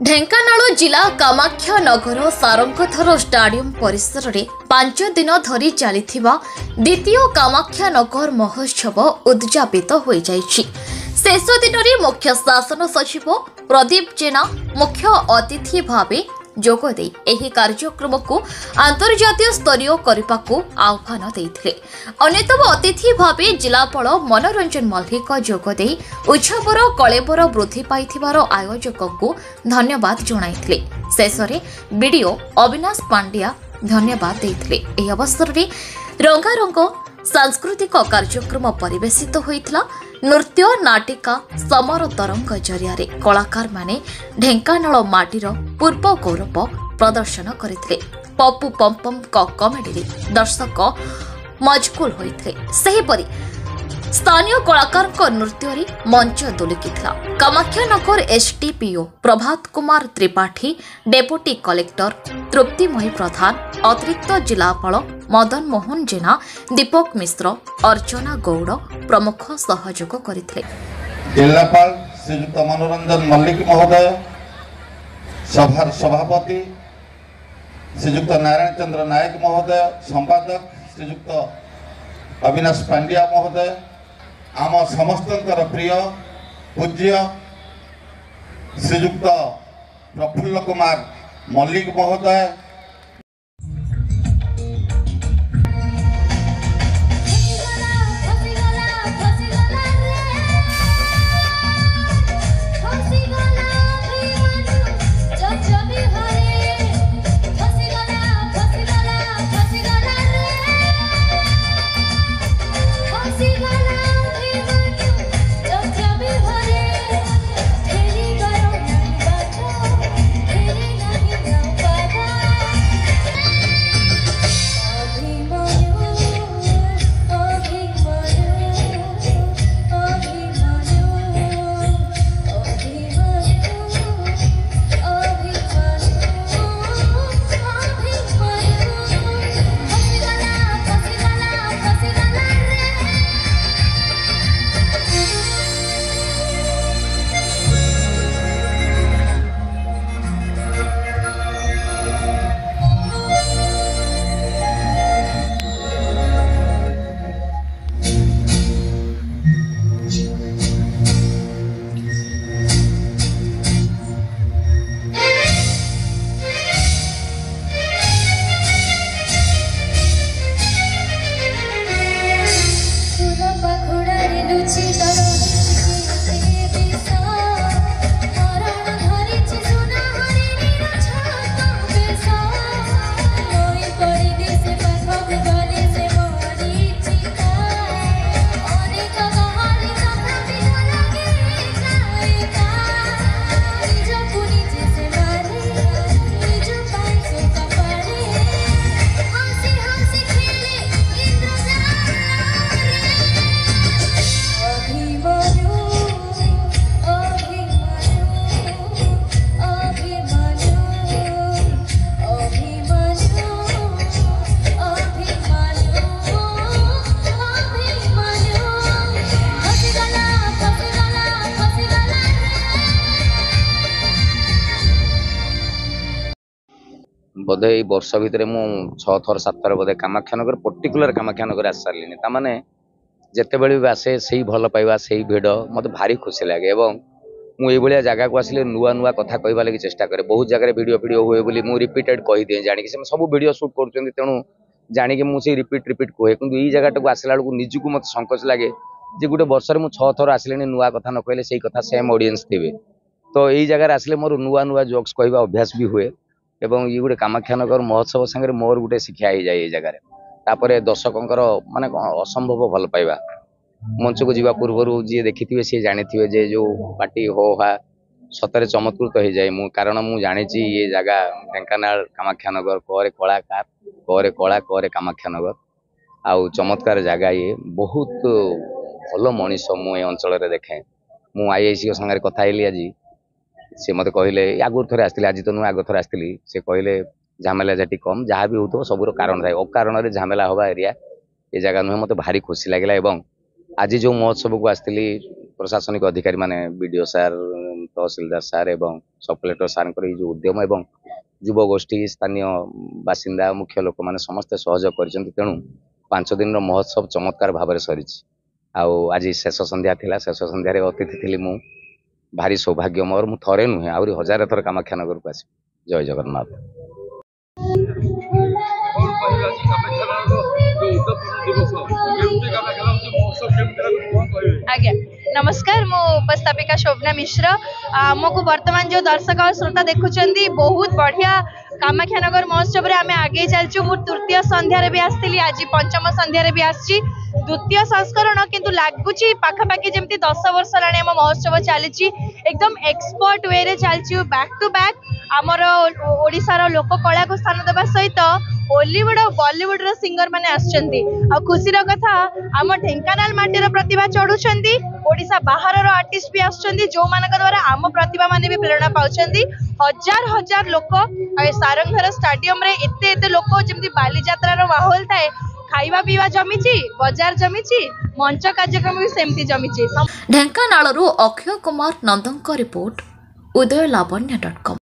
ଢେଙ୍କାନାଳ ଜିଲ୍ଲା କାମାକ୍ଷାନଗର ସାରଙ୍ଗଥର ଷ୍ଟାଡିୟମ ପରିସରରେ 5 ଦିନ ଧରି ଚାଲିଥିବା ଦ୍ୱିତୀୟ କାମାକ୍ଷାନଗର ମହୋତ୍ସବ ଉଦ୍ଯାପିତ ହୋଇଯାଇଛି। ଶେଷ ଦିନରେ ମୁଖ୍ୟ ଶାସନ ସଚିବ ପ୍ରଦୀପ ଜେନା ମୁଖ୍ୟ ଅତିଥି ଭାବେ ଯୋଗଦେଇ ଏହି କାର୍ଯ୍ୟକ୍ରମକୁ ଆନ୍ତର୍ଜାତୀୟ ସ୍ତରୀୟ କରିବାକୁ ଆହ୍ୱାନ ଦେଇଥିଲେ। ଅନ୍ୟତମ ଅତିଥି ଭାବେ ଜିଲ୍ଲାପାଳ ମନୋରଞ୍ଜନ ମଲ୍ଲିକ ଯୋଗଦେଇ ଉତ୍ସବର କଳେବର ବୃଦ୍ଧି ପାଇଥିବାର ଆୟୋଜକଙ୍କୁ ଧନ୍ୟବାଦ ଜଣାଇଥିଲେ। ଶେଷରେ ବିଡିଓ ଅବିନାଶ ପାଣ୍ଡିଆ ଧନ୍ୟବାଦ ଦେଇଥିଲେ। ଏହି ଅବସରରେ ରଙ୍ଗାରଙ୍ଗ ସାଂସ୍କୃତିକ କାର୍ଯ୍ୟକ୍ରମ ପରିବେଶିତ ହୋଇଥିଲା। ନୃତ୍ୟ ନାଟିକା ସମର ତରଙ୍ଗ ଜରିଆରେ କଳାକାରମାନେ ଢେଙ୍କାନାଳ ମାଟିର ପୂର୍ବ ଗୌରବ ପ୍ରଦର୍ଶନ କରିଥିଲେ। ପପୁ ପମ୍ପମ୍ଙ୍କ କମେଡିରେ ଦର୍ଶକ ମଜକୁଲ ହୋଇଥିଲେ। ସେହିପରି ସ୍ଥାନୀୟ କଳାକାରଙ୍କ ନୃତ୍ୟରେ ମଞ୍ଚ ଦୁଲକିଥିଲା। Kamakhyanagar SDPO Prabhat Kumar Tripathi, deputy collector Triptimayee ପ୍ରଧାନ, ଅତିରିକ୍ତ ଜିଲ୍ଲାପାଳ ମଦନ ମୋହନ ଜେନା, ଦୀପକ ମିଶ୍ର, ଅର୍ଚ୍ଚନା ଗୌଡ଼ ପ୍ରମୁଖ ସହଯୋଗ କରିଥିଲେ। जिलापाल श्रीयुक्त मनोरंजन मल्लिक महोदय, सभार सभापति श्रीयुक्त नारायण चंद्र नायक महोदय, संपादक श्रीयुक्त अविनाश पांड्या महोदय, आम समस्तंकर प्रिय पूज्य श्रीयुक्त प्रफुल्ल कुमार मल्लिक महोदय, बोधे ये वर्ष भितर मु 6 थर 7 थर बोधे कामाक्षानगर पर्टिकुलर कामाक्षानगर आस सारे ताने जिते बड़े भी आसे से भल पाइबा से भिड़ मत भारी खुशी लगे। मुझे जगह को आसिले नुआ नुआ कथा कहवा लगी चेष्टा करे। बहुत जगह वीडियो वीडियो हुए बोली मु रिपीटेड कही दिए जानिक से सब वीडियो शूट कर तेणु जानिक मुझे रिपीट रिपीट कहे कि ये जगह को आसला बेलू निजक मत संकोच लगे जे गोटे वर्ष में 6 थर आसिले नुआ कथा न कहले से कथा सेम ऑडियंस थे। तो यही जगह आसिले मोर नुआ नुआ जोक्स कहवा अभ्यास भी हुए एवं ये गोटे कामाक्षानगर महोत्सव संगे मोर गोटे शिक्षा हो जाए। जगार तापर दर्शकों माने असंभव भल पाइबा मंच को जीवा पूर्वर जी देखी सी जानी जे जो पार्टी हो हा सतरे चमत्कृत हो जाए। कारण मु जानी ये जगह ढेंकानाल कामाक्षानगर करे कलाकार करे कला करे कामाक्षानगर आउ चमत्कार जगह ये बहुत भल मनीष मु अंचल देखे। मु आईआईसी संगे कथा आज सी मत कहले आगुरी थे आसती आज तो नुआ आग थर आसती से कहले झमेला जाटी कम जहाँ भी हो सबूर कारण थाए अकारण झमेला हवा एरिया ये जगह नुहे मत भारी खुशी लगे। आज जो महोत्सव को आसती प्रशासनिक अधिकारी माने बीडीओ सार तहसीलदार सार एवं सब कलेक्टर सार जो उद्यम एवं युव गोष्ठी स्थानीय बासिंदा मुख्य लोक मैंने समस्ते सहयोग कर तेणु 5 दिन महोत्सव चमत्कार भाव में सरी आज शेष संध्या थिला शेष संध्यार अतिथि थी मु भारी सौभाग्य मोर मु थरे नुहे आहरी 1000 थर कामाख्यानगर को आस जय जगन्नाथ। आज्ञा नमस्कार मो उपस्थापिका शोभना मिश्र आमको वर्तमान जो दर्शक और श्रोता देखुं बहुत बढ़िया कामाख्यानगर महोत्सव आम आगे चलचु मु तृतीय संध्यार भी आसती आज पंचम संध्यार भी आसी द्वितीय संस्करण किंतु लगुच पाखापाखि जमी 10 वर्ष हेल्ला आम महोत्सव चली एकदम एक्सपर्ट वे रे चलचु बैक टू बैक आमर ओडिशार लोक कला को स्थान देवा सहित हॉलीवुड और बॉलीवुड रो सिंगर माने आछंती आ खुशीर कथा आम ढेंकानाल माटीर प्रतिभा चढ़ुछंती ओडिशा बाहर रो आर्टिस्ट भी आछंती जो मानक द्वारा आम प्रतिभा माने भी प्रेरणा पाउछंती हजार हजार लोक सारंगधर स्टेडियम रे एते एते लोक जेमती बालीजात्रा रो माहौल थाए खाइबा पीवा जमीची बाजार जमीची मंच कार्यक्रम भी सेमती जमीची। ढेंकानालरू अक्षय कुमार नंदनक रिपोर्ट उदयलावण्य.com।